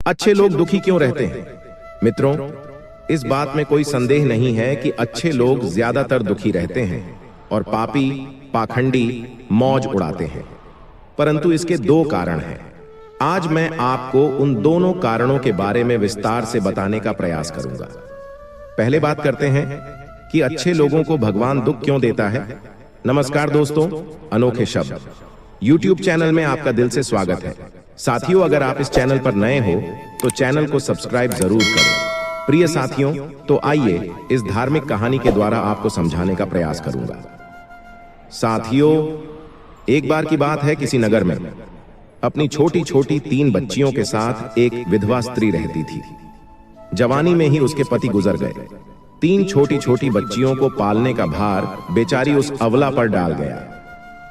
अच्छे लोग दुखी क्यों रहते हैं? मित्रों, इस बात में कोई संदेह नहीं है कि अच्छे लोग ज्यादातर दुखी रहते हैं और पापी, पाखंडी मौज उड़ाते हैं। परंतु इसके दो कारण हैं। आज मैं आपको उन दोनों कारणों के बारे में विस्तार से बताने का प्रयास करूंगा। पहले बात करते हैं कि अच्छे लोगों को भगवान दुख क्यों देता है। नमस्कार दोस्तों, अनोखे शब्द YouTube चैनल में आपका दिल से स्वागत है। साथियों, अगर आप इस चैनल पर नए हो तो चैनल को सब्सक्राइब जरूर करें। प्रिय साथियों, तो आइए इस धार्मिक कहानी के द्वारा आपको समझाने का प्रयास करूंगा। साथियों, एक बार की बात है, किसी नगर में अपनी छोटी छोटी 3 बच्चियों के साथ एक विधवा स्त्री रहती थी। जवानी में ही उसके पति गुजर गए। 3 छोटी छोटी बच्चियों को पालने का भार बेचारी उस अबला पर डाल गया।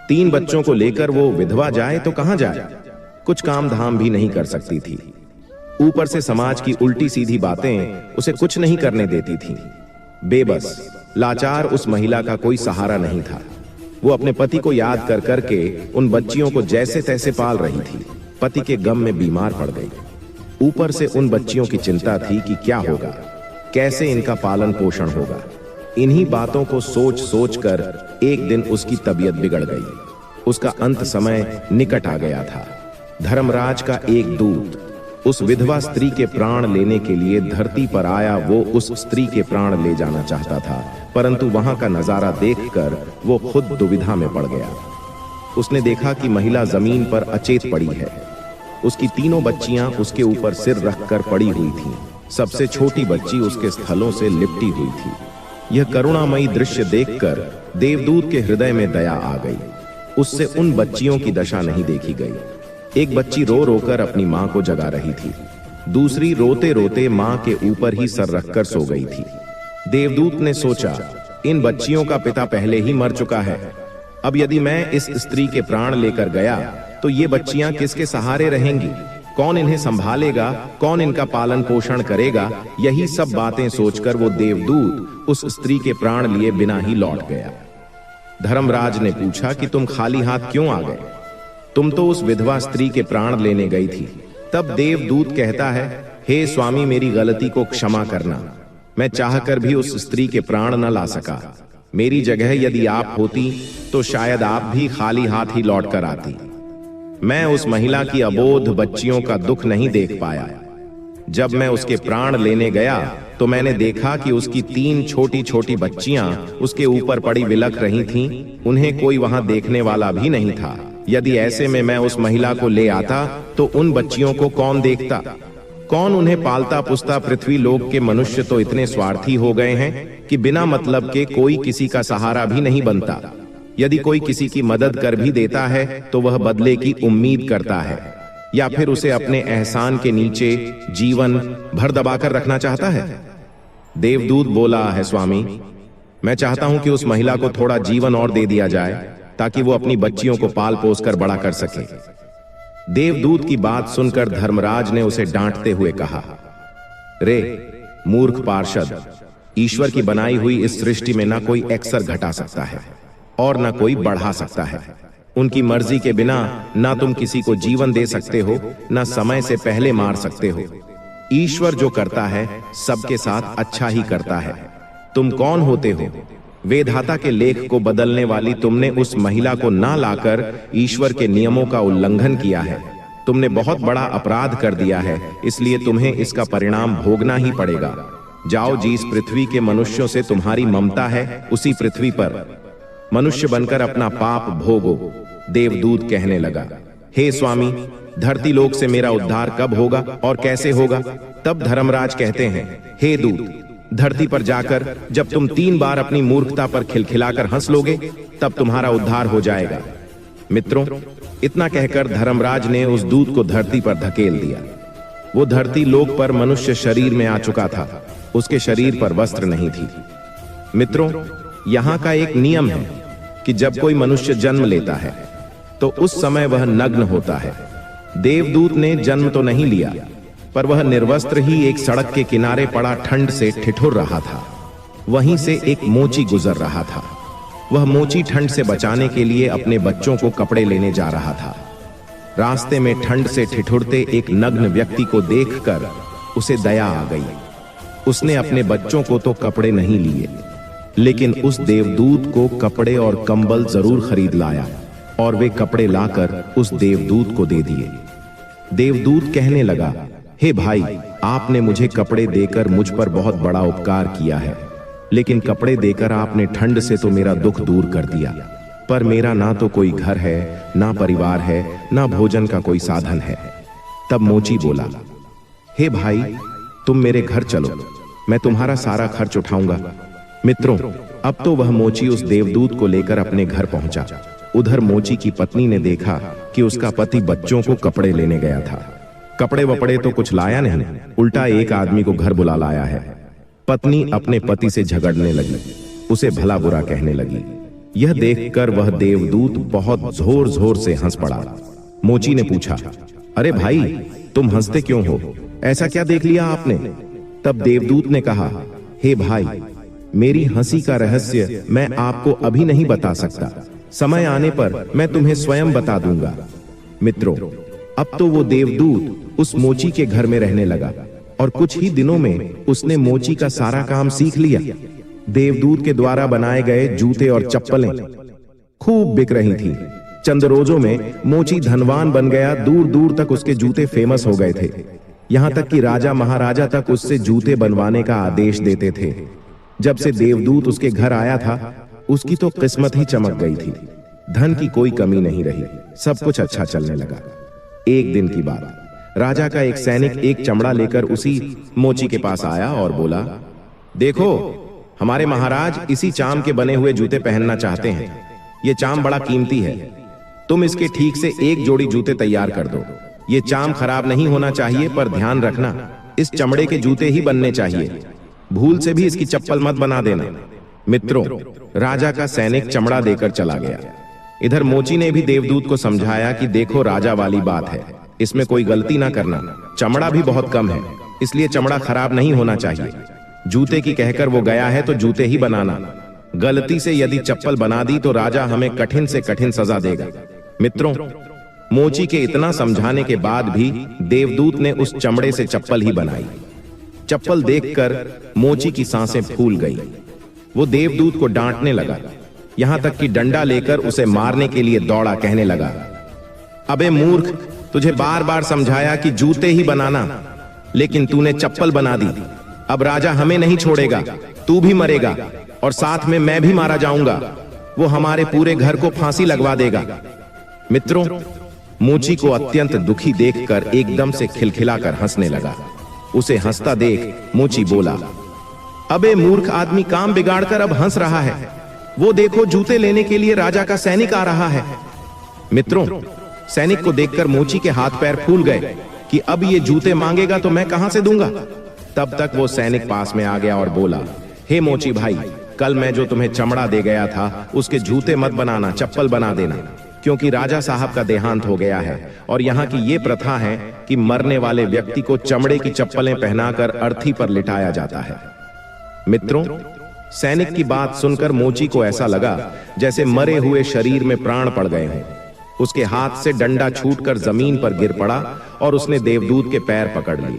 3 बच्चों को लेकर वो विधवा जाए तो कहां जाए? कुछ काम धाम भी नहीं कर सकती थी। ऊपर से समाज की उल्टी सीधी बातें उसे कुछ नहीं करने देती थी। बेबस, लाचार उस महिला का कोई सहारा नहीं था। वो अपने पति को याद कर करके उन बच्चियों को जैसे तैसे पाल रही थी। पति के गम में बीमार पड़ गई। ऊपर से उन बच्चियों की चिंता थी कि क्या होगा, कैसे इनका पालन पोषण होगा। इन्हीं बातों को सोच सोच कर एक दिन उसकी तबीयत बिगड़ गई। उसका अंत समय निकट आ गया था। धर्मराज का एक दूत उस विधवा स्त्री के प्राण लेने के लिए धरती पर आया। वो उस स्त्री के प्राण ले जाना चाहता था, परंतु वहां का नजारा देखकर वो खुद दुविधा में पड़ गया। उसने देखा कि महिला जमीन पर अचेत पड़ी है। उसकी 3 बच्चियां उसके ऊपर सिर रखकर पड़ी हुई थीं। सबसे छोटी बच्ची उसके स्थलों से लिपटी हुई थी। यह करुणामयी दृश्य देखकर देवदूत के हृदय में दया आ गई। उससे उन बच्चियों की दशा नहीं देखी गई। एक बच्ची रो रोकर अपनी मां को जगा रही थी। दूसरी रोते रोते मां के ऊपर ही सर रखकर सो गई थी। देवदूत ने सोचा, इन बच्चियों का पिता पहले ही मर चुका है। अब यदि मैं इस स्त्री के प्राण लेकर गया तो ये बच्चियां किसके सहारे रहेंगी? कौन इन्हें संभालेगा? कौन इनका पालन पोषण करेगा? यही सब बातें सोचकर वो देवदूत उस स्त्री के प्राण लिए बिना ही लौट गया। धर्मराज ने पूछा कि तुम खाली हाथ क्यों आ गए? तुम तो उस विधवा स्त्री के प्राण लेने गई थी। तब देवदूत कहता है, हे स्वामी, मेरी गलती को क्षमा करना। मैं चाहकर भी उस स्त्री के प्राण न ला सका। मेरी जगह यदि आप होती तो शायद आप भी खाली हाथ ही लौट कर आती। मैं उस महिला की अबोध बच्चियों का दुख नहीं देख पाया। जब मैं उसके प्राण लेने गया तो मैंने देखा कि उसकी 3 छोटी छोटी बच्चियां उसके ऊपर पड़ी विलख रही थीं। उन्हें कोई वहां देखने वाला भी नहीं था। यदि ऐसे में मैं उस महिला को ले आता तो उन बच्चियों को कौन देखता? कौन उन्हें पालता पुसता? पृथ्वी लोक के मनुष्य तो इतने स्वार्थी हो गए हैं कि बिना मतलब के कोई किसी का सहारा भी नहीं बनता। यदि कोई किसी की मदद कर भी देता है तो वह बदले की उम्मीद करता है, या फिर उसे अपने एहसान के नीचे जीवन भर दबाकर रखना चाहता है। देवदूत बोला है, स्वामी, मैं चाहता हूं कि उस महिला को थोड़ा जीवन और दे दिया जाए ताकि वो अपनी बच्चियों को पाल पोस कर बड़ा कर सके। देवदूत की बात सुनकर धर्मराज ने उसे डांटते हुए कहा, रे मूर्ख पार्षद, ईश्वर की बनाई हुई इस सृष्टि में ना कोई अक्सर घटा सकता है और ना कोई बढ़ा सकता है। उनकी मर्जी के बिना ना तुम किसी को जीवन दे सकते हो, ना समय से पहले मार सकते हो। ईश्वर जो करता है सबके साथ अच्छा ही करता है। तुम कौन होते हो? वेदाता के लेख को बदलने वाली तुमने उस महिला को ना लाकर ईश्वर के नियमों का उल्लंघन किया है। तुमने बहुत बड़ा अपराध कर दिया है, इसलिए तुम्हें इसका परिणाम भोगना ही पड़ेगा। जाओ, जिस पृथ्वी के मनुष्यों से तुम्हारी ममता है उसी पृथ्वी पर मनुष्य बनकर अपना पाप भोगो। देवदूत कहने लगा, हे स्वामी, धरती लोक से मेरा उद्धार कब होगा और कैसे होगा? तब धर्मराज कहते हैं, हे दूत, धरती पर जाकर जब तुम 3 बार अपनी मूर्खता पर खिलखिलाकर हंस लोगे तब तुम्हारा उद्धार हो जाएगा। मित्रों, इतना कहकर धर्मराज ने उस दूत को धरती पर धकेल दिया। वो धरती लोक पर मनुष्य शरीर में आ चुका था। उसके शरीर पर वस्त्र नहीं थी। मित्रों, यहां का एक नियम है कि जब कोई मनुष्य जन्म लेता है तो उस समय वह नग्न होता है। देवदूत ने जन्म तो नहीं लिया, पर वह निर्वस्त्र ही एक सड़क के किनारे पड़ा ठंड से ठिठुर रहा था। वहीं से एक मोची गुजर रहा था। वह मोची ठंड से बचाने के लिए अपने बच्चों को कपड़े लेने जा रहा था। रास्ते में ठंड से ठिठुरते एक नग्न व्यक्ति को देखकर उसे दया आ गई। उसने अपने बच्चों को तो कपड़े नहीं लिए, लेकिन उस देवदूत को कपड़े और कंबल जरूर खरीद लाया और वे कपड़े लाकर उस देवदूत को दे दिए। देवदूत कहने लगा, हे भाई, आपने मुझे कपड़े देकर मुझ पर बहुत बड़ा उपकार किया है, लेकिन कपड़े देकर आपने ठंड से तो मेरा दुख दूर कर दिया, पर मेरा ना तो कोई घर है, ना परिवार है, ना भोजन का कोई साधन है। तब मोची बोला, हे भाई, तुम मेरे घर चलो, मैं तुम्हारा सारा खर्च उठाऊंगा। मित्रों, अब तो वह मोची उस देवदूत को लेकर अपने घर पहुंचा। उधर मोची की पत्नी ने देखा कि उसका पति बच्चों को कपड़े लेने गया था। कपड़े वपड़े तो कुछ लाया नहीं, उल्टा एक आदमी को घर बुला लाया है। पत्नी अपने पति से झगड़ने लगी, उसे भला बुरा कहने लगी। यह देखकर वह देवदूत बहुत जोर जोर से हंस पड़ा। मोची ने पूछा, अरे भाई, तुम हंसते क्यों हो? ऐसा क्या देख लिया आपने? तब देवदूत ने कहा, हे भाई, मेरी हंसी का रहस्य मैं आपको अभी नहीं बता सकता, समय आने पर मैं तुम्हें स्वयं बता दूंगा। मित्रों, अब तो वो देवदूत उस मोची के घर में रहने लगा और कुछ ही दिनों में उसने मोची का सारा काम सीख लिया। देवदूत के द्वारा बनाए गए जूते और चप्पलें खूब बिक रही थी। चंद रोजों में मोची धनवान बन गया। दूर दूर तक उसके जूते फेमस हो गए थे, यहां तक कि राजा महाराजा तक उससे जूते बनवाने का आदेश देते थे। जब से देवदूत उसके घर आया था, उसकी तो किस्मत ही चमक गई थी। धन की कोई कमी नहीं रही, सब कुछ अच्छा चलने लगा। एक दिन की बात, राजा का एक सैनिक एक चमड़ा लेकर उसी मोची के पास आया और बोला, देखो, हमारे महाराज इसी चाम के बने हुए जूते पहनना चाहते हैं। ये चाम बड़ा कीमती है, तुम इसके ठीक से एक जोड़ी जूते तैयार कर दो। ये चाम खराब नहीं होना चाहिए, पर ध्यान रखना, इस चमड़े के जूते ही बनने चाहिए। भूल से भी इसकी चप्पल मत बना देना। मित्रों, राजा का सैनिक चमड़ा देकर चला गया। इधर मोची ने भी देवदूत को समझाया कि देखो, राजा वाली बात है, इसमें कोई गलती ना करना, चमड़ा भी बहुत कम है, इसलिए चमड़ा खराब नहीं होना चाहिए। जूते की कहकर वो गया है तो जूते ही बनाना। गलती से यदि चप्पल बना दी तो राजा हमें कठिन से कठिन सजा देगा। मित्रों, मोची के इतना समझाने के बाद भी देवदूत ने उस चमड़े से चप्पल ही बनाई। चप्पल देखकर मोची की सांसें फूल गई। वो देवदूत को डांटने लगा, यहां तक कि डंडा लेकर उसे मारने के लिए दौड़ा। कहने लगा, अबे मूर्ख, तुझे बार बार समझाया कि जूते ही बनाना, लेकिन तूने चप्पल बना दी। अब राजा हमें नहीं छोड़ेगा, तू भी मरेगा और साथ में मैं भी मारा जाऊंगा। वो हमारे पूरे घर को फांसी लगवा देगा। मित्रों, मोची को अत्यंत दुखी देखकर एकदम से खिलखिलाकर हंसने लगा। उसे हंसता देख मोची बोला, अबे मूर्ख आदमी, काम बिगाड़कर अब हंस रहा है। वो देखो, जूते लेने के लिए राजा का सैनिक आ रहा है। मित्रों, सैनिक को देखकर मोची के हाथ पैर फूल गए कि अब ये जूते मांगेगा तो मैं कहां से दूंगा। तब तक वो सैनिक पास में आ गया और बोला, हे मोची भाई, कल मैं जो तुम्हें चमड़ा दे गया था, उसके जूते मत बनाना, चप्पल बना देना, क्योंकि राजा साहब का देहांत हो गया है और यहाँ की ये प्रथा है कि मरने वाले व्यक्ति को चमड़े की चप्पलें पहनाकर अर्थी पर लिटाया जाता है। मित्रों, सैनिक की बात सुनकर मोची को ऐसा लगा जैसे मरे हुए शरीर में प्राण पड़ गए हैं। उसके हाथ से डंडा छूटकर जमीन पर गिर पड़ा और उसने देवदूत के पैर पकड़ लिए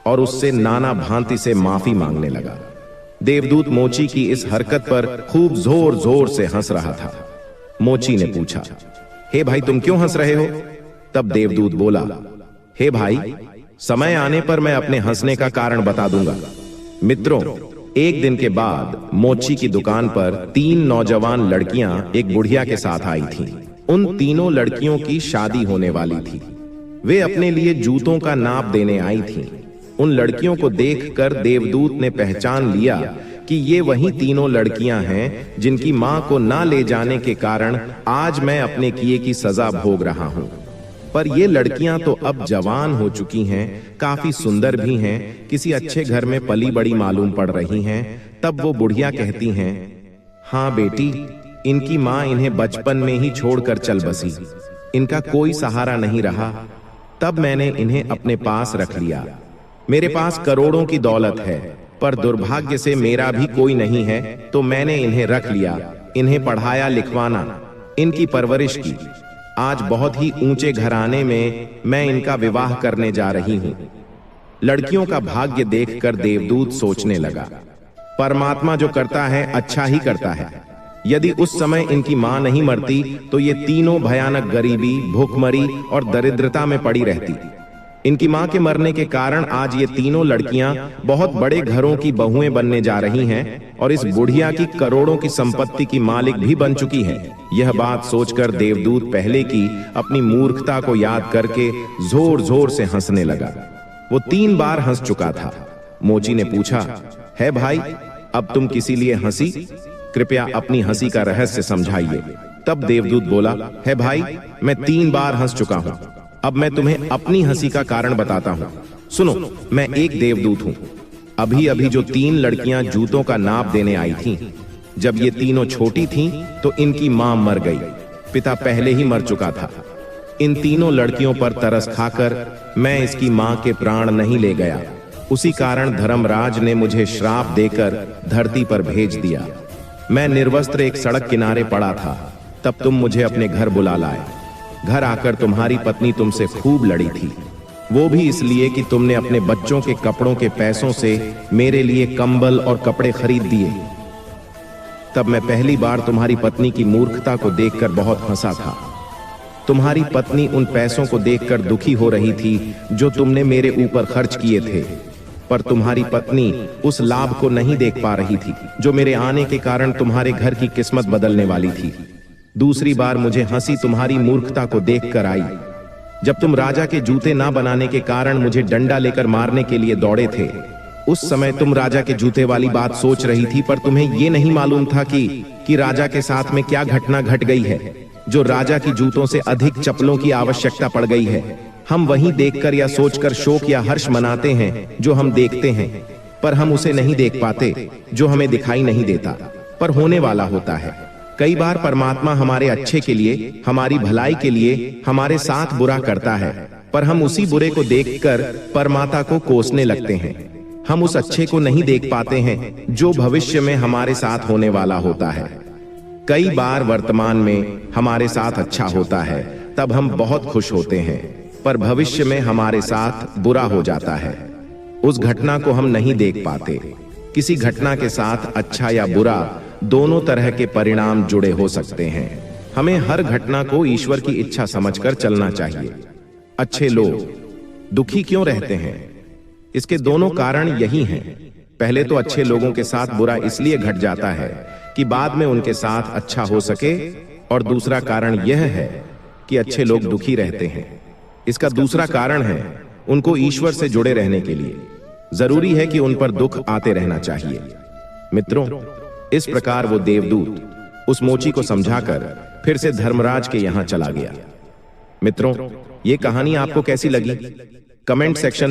और उससे नाना भांति से माफी मांगने लगा। देवदूत मोची की इस हरकत पर खूब जोर जोर से हंस रहा था। मोची ने पूछा, हे भाई, तुम क्यों हंस रहे हो? तब देवदूत बोला, हे भाई, समय आने पर मैं अपने हंसने का कारण बता दूंगा। मित्रों, एक दिन के बाद मोची की दुकान पर 3 नौजवान लड़कियां एक बुढ़िया के साथ आई थीं। उन तीनों लड़कियों की शादी होने वाली थी। वे अपने लिए जूतों का नाप देने आई थीं। उन लड़कियों को देखकर देवदूत ने पहचान लिया कि ये वही तीनों लड़कियां हैं जिनकी मां को ना ले जाने के कारण आज मैं अपने किए की सजा भोग रहा हूं। पर ये लड़कियां तो अब जवान हो चुकी हैं, काफी सुंदर भी हैं, किसी अच्छे घर में पली बड़ी मालूम पड़ रही हैं। तब वो बुढ़िया कहती हैं, हाँ बेटी, इनकी मां इन्हें बचपन में ही छोड़कर चल बसी, इनका कोई सहारा नहीं रहा, तब मैंने इन्हें अपने पास रख लिया। मेरे पास करोड़ों की दौलत है, पर दुर्भाग्य से मेरा भी कोई नहीं है, तो मैंने इन्हें रख लिया, इन्हें पढ़ाया लिखवाना, इनकी परवरिश की। आज बहुत ही ऊंचे घराने में मैं इनका विवाह करने जा रही हूं। लड़कियों का भाग्य देखकर देवदूत सोचने लगा, परमात्मा जो करता है अच्छा ही करता है। यदि उस समय इनकी मां नहीं मरती तो ये तीनों भयानक गरीबी, भूखमरी और दरिद्रता में पड़ी रहती। इनकी मां के मरने के कारण आज ये तीनों लड़कियां बहुत बड़े घरों की बहुएं बनने जा रही हैं और इस बुढ़िया की करोड़ों की संपत्ति की मालिक भी बन चुकी है। यह बात सोचकर देवदूत पहले की अपनी मूर्खता को याद करके जोर जोर से हंसने लगा। वो 3 बार हंस चुका था। मोची ने पूछा, है भाई, अब तुम किसी लिए हंसी? कृपया अपनी हंसी का रहस्य समझाइए। तब देवदूत बोला, है भाई, मैं 3 बार हंस चुका हूं। अब मैं तुम्हें अपनी हंसी का कारण बताता हूं। सुनो, मैं एक देवदूत हूं। अभी अभी जो 3 लड़कियां जूतों का नाप देने आई थीं, जब ये तीनों छोटी थीं तो इनकी मां मर गई। पिता पहले ही मर चुका था। इन तीनों लड़कियों पर तरस खाकर मैं इसकी मां के प्राण नहीं ले गया। उसी कारण धर्मराज ने मुझे श्राप देकर धरती पर भेज दिया। मैं निर्वस्त्र एक सड़क किनारे पड़ा था। तब तुम मुझे अपने घर बुला लाए। घर आकर तुम्हारी पत्नी तुमसे खूब लड़ी थी, वो भी इसलिए कि तुमने अपने बच्चों के कपड़ों के पैसों से मेरे लिए कंबल और कपड़े खरीद दिए। तब मैं पहली बार तुम्हारी पत्नी की मूर्खता को देखकर बहुत हंसा था। तुम्हारी पत्नी उन पैसों को देखकर दुखी हो रही थी जो तुमने मेरे ऊपर खर्च किए थे, पर तुम्हारी पत्नी उस लाभ को नहीं देख पा रही थी जो मेरे आने के कारण तुम्हारे घर की किस्मत बदलने वाली थी। दूसरी बार मुझे हंसी तुम्हारी मूर्खता को देखकर आई, जब तुम राजा के जूते ना बनाने के कारण मुझे डंडा लेकर मारने के लिए दौड़े थे। उस समय तुम राजा के जूते वाली बात सोच रही थी, पर तुम्हें यह नहीं मालूम था कि राजा के साथ में क्या घटना घट गई है, जो राजा की जूतों से अधिक चप्पलों की आवश्यकता पड़ गई है। हम वहीं देखकर या सोचकर शोक या हर्ष मनाते हैं जो हम देखते हैं, पर हम उसे नहीं देख पाते जो हमें दिखाई नहीं देता, पर होने वाला होता है। कई बार परमात्मा हमारे अच्छे के लिए, हमारी भलाई के लिए हमारे साथ बुरा करता है, पर हम उसी बुरे को देखकर परमात्मा को कोसने लगते हैं। हम उस अच्छे को नहीं देख पाते हैं जो भविष्य में हमारे साथ होने वाला होता है। कई बार वर्तमान में हमारे साथ अच्छा होता है, तब हम बहुत खुश होते हैं, पर भविष्य में हमारे साथ बुरा हो जाता है। उस घटना को हम नहीं देख पाते। किसी घटना के साथ अच्छा या बुरा दोनों तरह के परिणाम जुड़े हो सकते हैं। हमें हर घटना को ईश्वर की इच्छा समझकर चलना चाहिए। अच्छे लोग दुखी क्यों रहते हैं? इसके दोनों कारण यही हैं। पहले तो अच्छे लोगों के साथ बुरा इसलिए घट जाता है कि बाद में उनके साथ अच्छा हो सके, और दूसरा कारण यह है कि अच्छे लोग दुखी रहते हैं। इसका दूसरा कारण है उनको ईश्वर से जुड़े रहने के लिए जरूरी है कि उन पर दुख आते रहना चाहिए। मित्रों, इस प्रकार वो देवदूत उस मोची को समझाकर फिर से धर्मराज के यहां चला गया। मित्रों, ये कहानी आपको कैसी लगी? Comment section